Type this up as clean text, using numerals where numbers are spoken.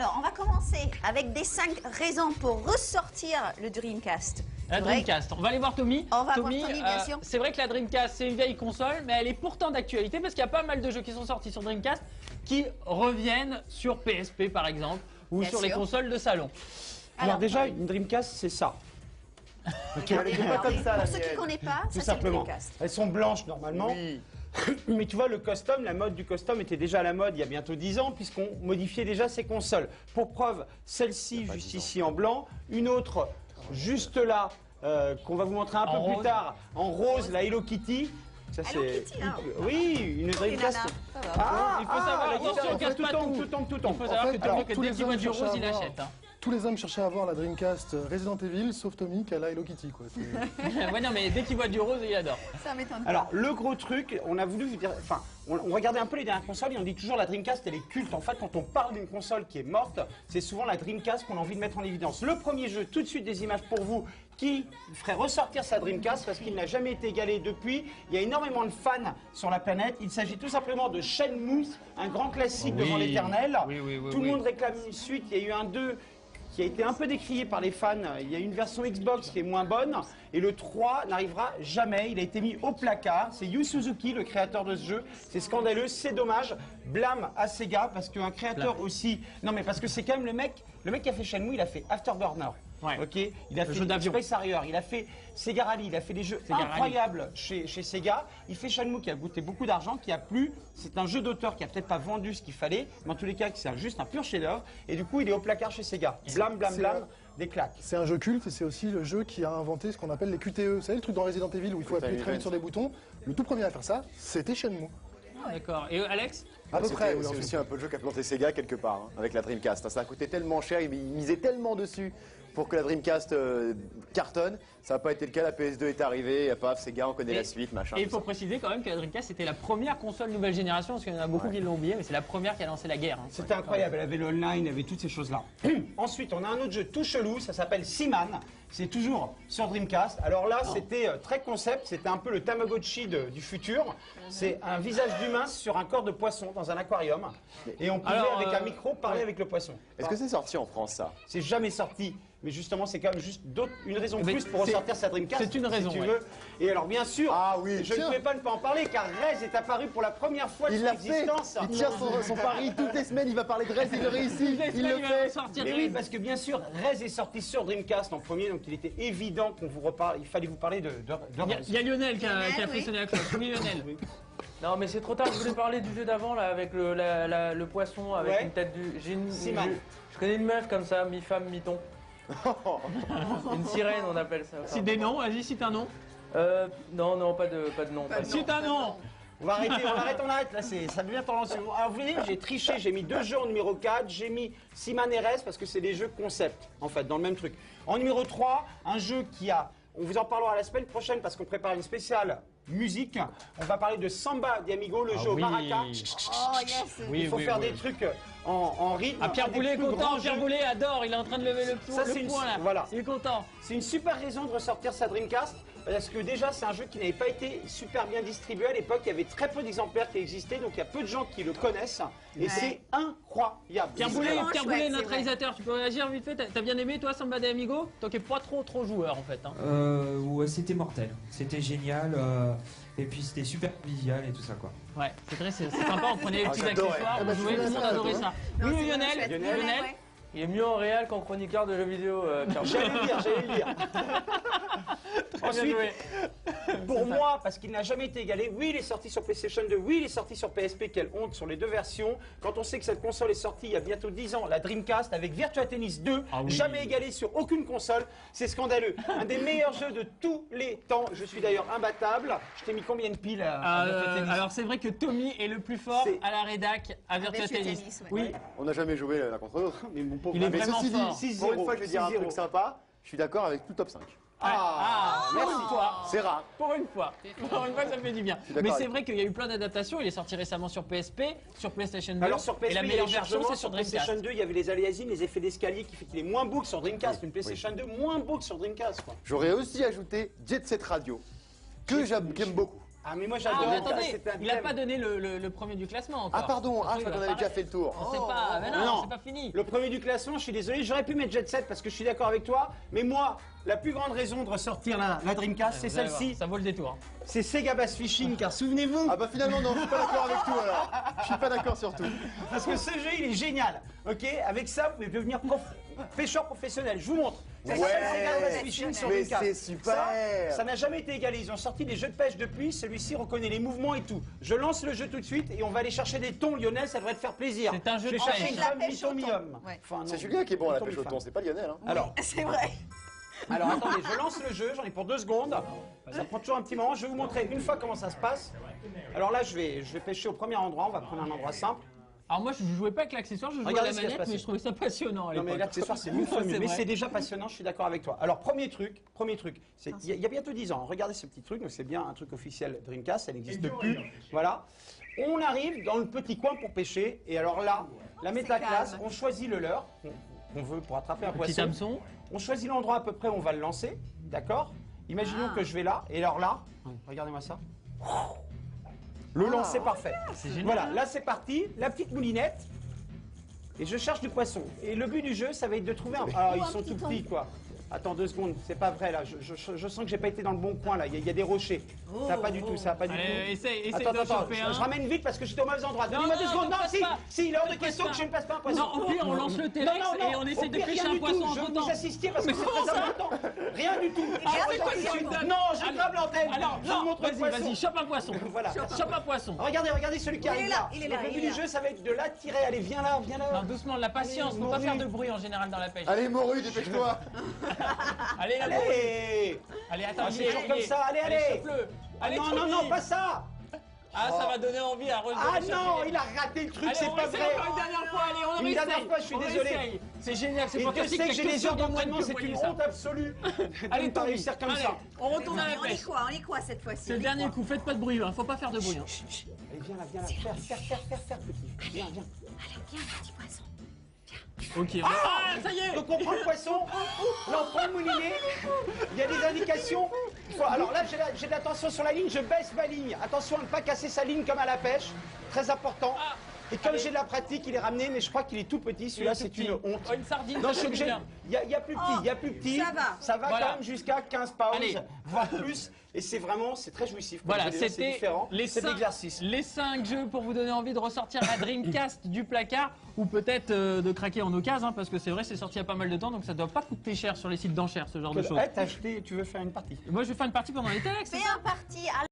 Alors, on va commencer avec des 5 raisons pour ressortir le Dreamcast. La Dreamcast. On va aller voir Tommy. On va voir Tommy, bien sûr. C'est vrai que la Dreamcast, c'est une vieille console, mais elle est pourtant d'actualité parce qu'il y a pas mal de jeux qui sont sortis sur Dreamcast qui reviennent sur PSP par exemple, ou Bien sur les sûr. consoles de salon. Alors déjà, une Dreamcast, c'est ça. Alors, pas comme ça, la pour ceux qui ne mienne. connaissent pas, Tout ça c'est le simplement. Dreamcast. Elles sont blanches normalement. Oui. Mais tu vois, le custom, la mode du custom était déjà à la mode il y a bientôt 10 ans, puisqu'on modifiait déjà ces consoles. Pour preuve, celle-ci juste ici en blanc, une autre juste là, qu'on va vous montrer un peu En plus rose. tard, en rose, la Hello Kitty. Ça, Hello Kitty, hein. Oui, une Dreamcast. nanas, ça va. Ah, Il faut savoir, la attention, guitare, on casse tout pas tombe, tout. tout tombe, tout Il tombe. faut savoir que alors, Tommy, que tous dès les qu'il voit hommes du rose, cherchent à il avoir- achète. Hein. Tous les hommes cherchaient à avoir la Dreamcast Resident Evil, sauf Tommy qui a la Hello Kitty. Quoi. Ouais, non, mais dès qu'il voit du rose, il adore. Ça m'étonne pas. Alors, le gros truc, on a voulu vous dire, enfin, on regardait un peu les dernières consoles et on dit toujours la Dreamcast, elle est culte. En fait, quand on parle d'une console qui est morte, c'est souvent la Dreamcast qu'on a envie de mettre en évidence. Le premier jeu, tout de suite des images pour vous, qui ferait ressortir sa Dreamcast parce qu'il n'a jamais été égalé depuis. Il y a énormément de fans sur la planète. Il s'agit tout simplement de Shenmue, un grand classique Oui. devant l'éternel. Oui, oui, oui, Tout le oui. monde réclame une suite. Il y a eu un 2 qui a été un peu décrié par les fans. Il y a une version Xbox qui est moins bonne. Et le 3 n'arrivera jamais. Il a été mis au placard. C'est Yu Suzuki, le créateur de ce jeu. C'est scandaleux, c'est dommage. Blâme à Sega parce qu'un créateur aussi... Non mais parce que c'est quand même le mec qui a fait Shenmue, il a fait Afterburner. Ouais. Ok, il a Le fait jeu d'avion. Space Harrier, il a fait Sega Rally, il a fait des jeux Sega Rally. incroyables chez Sega. Il fait Shenmue qui a coûté beaucoup d'argent, qui a plu. C'est un jeu d'auteur qui a peut-être pas vendu ce qu'il fallait, mais en tous les cas, c'est juste un pur chef-d'œuvre. Et du coup, il est au placard chez Sega. Blâme, blâme, blâme, des claques. C'est un jeu culte et c'est aussi le jeu qui a inventé ce qu'on appelle les QTE. Vous savez, le truc dans Resident Evil où il faut appuyer très vite sur des boutons. Le tout premier à faire ça, c'était Shenmue. D'accord. Et Alex? À peu près, oui, C'est ensuite. aussi un peu le jeu qu'a planté Sega quelque part, hein, avec la Dreamcast. Ça a coûté tellement cher, ils misaient tellement dessus pour que la Dreamcast cartonne. Ça n'a pas été le cas, la PS2 est arrivée, et paf, Sega, on connaît Et- la suite, machin. Et il tout faut ça. préciser quand même que la Dreamcast c'était la première console nouvelle génération, parce qu'il y en a beaucoup qui l'ont oublié, mais c'est la première qui a lancé la guerre. Hein. C'était incroyable, elle avait le online, elle avait toutes ces choses-là. Ensuite, on a un autre jeu tout chelou, ça s'appelle Seaman. C'est toujours sur Dreamcast. Alors là, c'était très concept, c'était un peu le Tamagotchi du futur. C'est un visage d'humain sur un corps de poisson dans un aquarium. Et on pouvait, Alors, avec un micro, parler avec le poisson. Est-ce que c'est sorti en France, ça? C'est jamais sorti. Mais justement, c'est quand même juste une raison de Mais plus pour c'est- ressortir sa Dreamcast. c'est une raison, si tu ouais. veux. Et alors, bien sûr, Ah oui, je ne tiens. pouvais pas ne pas en parler car Rez est apparu pour la première fois de Il son l'a fait. existence. Il tient son pari toutes les semaines, il va parler de Rez, il le réussit, il le fait. sortir. Mais oui, parce que bien sûr, Rez est sorti sur Dreamcast en premier, donc il était évident qu'on vous reparle. Il fallait vous parler de Rez. Il y a Lionel qui a Lionel, pris oui. sonner la cloche. Oui, Lionel. Non mais c'est trop tard, je voulais parler du jeu d'avant là avec le poisson avec Ouais. une tête du... Seaman. Je connais une meuf comme ça, mi-femme, mi-ton. Une sirène on appelle ça. Si des noms, vas-y, cite un nom. Non, pas de nom. pas de nom. Cite un nom. On va arrêter, on arrête, là, ça devient tendancieux. Alors vous voyez, j'ai triché, j'ai mis 2 jeux en numéro 4, j'ai mis Seaman et Rez parce que c'est des jeux concept, en fait, dans le même truc. En numéro 3, un jeu qui a, on vous en parlera la semaine prochaine parce qu'on prépare une spéciale musique. On va parler de Samba Diamigo, le jeu au oui. maraca. Oh yes. Oui, Il faut oui, faire oui. des trucs en rythme. Ah, Pierre un des Boulet est plus content, grands Pierre jeux. Boulet adore, il est en train de lever le Ça, c'est le une- point là. voilà. Il est content. C'est une super raison de ressortir sa Dreamcast parce que déjà c'est un jeu qui n'avait pas été super bien distribué à l'époque. Il y avait très peu d'exemplaires qui existaient, donc il y a peu de gens qui le connaissent et Ouais. c'est incroyable. Pierre C'est Boulet, vraiment Pierre chouette, Boulet, c'est notre vrai. réalisateur, tu peux réagir vite fait. T'as bien aimé toi Samba de Amigo? Toi qui es pas trop joueur en fait. Hein. Ouais, c'était mortel. C'était génial. Et puis c'était super convivial et tout ça quoi. Ouais, c'est sympa, on prenait les petits j'adorais. accessoires, Ah bah, on jouait, tu tout le fais monde ça, adorait toi, ça. Non, Oui, c'est Lionel, vraiment chouette. Lionel. Ouais. Il est mieux en réel qu'en chroniqueur de jeux vidéo, Pierre Boulet. J'allais le dire. Ensuite, joué. pour moi, parce qu'il n'a jamais été égalé, oui, il est sorti sur PlayStation 2, oui, il est sorti sur PSP, quelle honte sur les deux versions. Quand on sait que cette console est sortie il y a bientôt 10 ans, la Dreamcast avec Virtua Tennis 2, Ah oui. jamais égalé sur aucune console, c'est scandaleux. Un des meilleurs jeux de tous les temps. Je suis d'ailleurs imbattable. Je t'ai mis combien de piles à Virtua Tennis? Alors c'est vrai que Tommy est le plus fort C'est- à la rédac à Virtua Virtua Tennis. Tennis, ouais. Oui, On n'a jamais joué l'un contre l'autre. Mais mon pauvre. il est Mais vraiment ceci fort. dit, pour une fois, je vais dire un 6-0. truc sympa. Je suis d'accord avec tout top 5. Pour une fois. C'est rare. Pour une fois. Pour une fois, ça fait du bien. suis d'accord Mais c'est avec vrai qu'il y a eu plein d'adaptations. Il est sorti récemment sur PSP, sur PlayStation 2. Alors sur PSP, et la il y meilleure avait version, chargement, c'est sur sur PlayStation Dreamcast. 2, il y avait les aléasines, les effets d'escalier qui fait qu'il est moins beau que sur Dreamcast. Une PlayStation 2 moins beau que sur Dreamcast, quoi. J'aurais aussi ajouté Jet Set Radio, que j'aime beaucoup. Ah, mais moi Ah, j'adore. mais attendez, C'était un il n'a thème. pas donné le premier du classement encore. Ah pardon, Ça je se crois trouve, qu'on il avait va déjà pas- fait le tour. On sait pas, mais non, Non. c'est pas fini. Le premier du classement, je suis désolé, j'aurais pu mettre Jet Set parce que je suis d'accord avec toi, mais moi, la plus grande raison de ressortir la Dreamcast, c'est Vous allez voir, celle-ci, Ça vaut le détour. c'est Sega Bass Fishing, car souvenez-vous, Ah bah finalement non, je suis pas d'accord avec tout alors. Je suis pas d'accord sur tout. parce que ce jeu il est génial, ok? Avec ça, vous pouvez devenir pêcheur professionnel. Je vous montre. C'est Ouais. ça, Sega Bass Fishing sur Mais Dreamcast. c'est super. Ça n'a jamais été égalé. Ils ont sorti des jeux de pêche depuis. Celui-ci reconnaît les mouvements et tout. Je lance le jeu tout de suite et on va aller chercher des thons, Lionel. Ça devrait te faire plaisir. C'est un jeu Je vais de chercher pêche. une La femme pêche au thon. mi-homme. Ouais. Enfin, non, C'est Julien qui est bon à la mi-thon, pêche au mi-femme. thon, c'est pas Lionel. Hein. Alors, C'est vrai. alors attendez, je lance le jeu. J'en ai pour 2 secondes. Ça prend toujours un petit moment. Je vais vous montrer une fois comment ça se passe. Alors là, je vais pêcher au premier endroit. On va prendre un endroit simple. Alors moi, je jouais pas avec l'accessoire, je jouais Regardez à ce la qui va se manette, passer. mais je trouvais ça passionnant à Non mais l'époque. l'accessoire c'est mieux, C'est mais vrai. c'est déjà passionnant, je suis d'accord avec toi. Alors premier truc, il y a bientôt 10 ans, regardez ce petit truc, donc c'est bien un truc officiel Dreamcast, ça n'existe plus, voilà. On arrive dans le petit coin pour pêcher, et alors là, la métaclasse, calme. on choisit le leurre qu'on veut pour attraper un Petit poisson. hameçon. On choisit l'endroit à peu près où on va le lancer, d'accord? Imaginons que je vais là, et alors là, regardez-moi ça. Le lancer parfait. C'est génial. Voilà, là c'est parti, la petite moulinette. Et je cherche du poisson. Et le but du jeu, ça va être de trouver un. Alors, ils un sont petit tout thon. petits, quoi. Attends 2 secondes, c'est pas vrai là. Je sens que j'ai pas été dans le bon coin là. Il y a des rochers. Ça va pas du tout, ça va pas du Allez, tout. essaye Attends, de attends, choper je un. ramène vite parce que j'étais au mauvais endroit. Non, Donnez-moi non, 2 secondes. ne Non, passe si, pas. si, il est hors de Ne passe question pas. que je ne passe pas un poisson. Non, au pire, on lance le Non, téléx non, non, et on essaie au de pire, pêcher rien un du tout. poisson Je entre veux temps. vous assister parce que Mais c'est comment très ça important. Rien du tout. Ah, c'est quoi que tu me donnes? Non, je grabe l'antenne. Alors, je vous non, montre le poisson. vas-y, chope un poisson. Voilà. Chope un poisson. Regardez celui qui Il est arrive là, là. il est là, Le il but est du là. jeu, ça va être de l'attirer. Allez, viens là, viens Non, là. doucement, la patience, faut pas faire de bruit en général dans la pêche. Allez Moru, dépêche-toi. Allez, la bruit. Allez. Allez, attends, Ah, il c'est est- toujours il comme est- ça, allez. chope-le. Allez, Non, trop non, non, vite. pas ça. Ah, ça va donner envie à Rose. Ah non, il a raté le truc, Allez, c'est on pas essaye vrai. encore une dernière fois, allez, on Une essaye. dernière fois, je suis On désolé. essaye. C'est génial, c'est Et fantastique. Dieu sait que j'ai il y a des heures que d'entraînement, que c'est voyez une ça. honte absolue de Allez, ne pas Tommy, réussir comme allez, ça. on retourne à la On y pêche. croit, cette fois-ci. C'est on le y dernier croit. coup, faites pas de bruit, hein, faut pas faire de bruit. Hein. Allez, viens là, faire, petit. Viens. Allez, viens, petit poisson. Ok, ah, ça y est. Donc on prend le poisson, là on prend le moulinet, il y a des indications. Alors là j'ai de l'attention sur la ligne, je baisse ma ligne. Attention à ne pas casser sa ligne comme à la pêche, très important. Et comme j'ai de la pratique, il est ramené, mais je crois qu'il est tout petit, celui-là c'est une honte. Oh, une sardine, Non, ça je suis fait obligé. bien. Il y a plus petit, il y a plus petit. Ça va. Voilà. quand même jusqu'à 15 pounds, Allez. voire plus. Et c'est très jouissif. Comme Voilà, je l'ai dit, c'est c'était différent. les C'est de 5 l'exercice. les 5 jeux pour vous donner envie de ressortir la Dreamcast du placard ou peut-être de craquer en occasion, hein, parce que c'est vrai, c'est sorti il y a pas mal de temps, donc ça doit pas coûter cher sur les sites d'enchères, ce genre de choses. T'as acheté, tu veux faire une partie? Moi, je vais faire une partie pendant les textes. Fais un parti.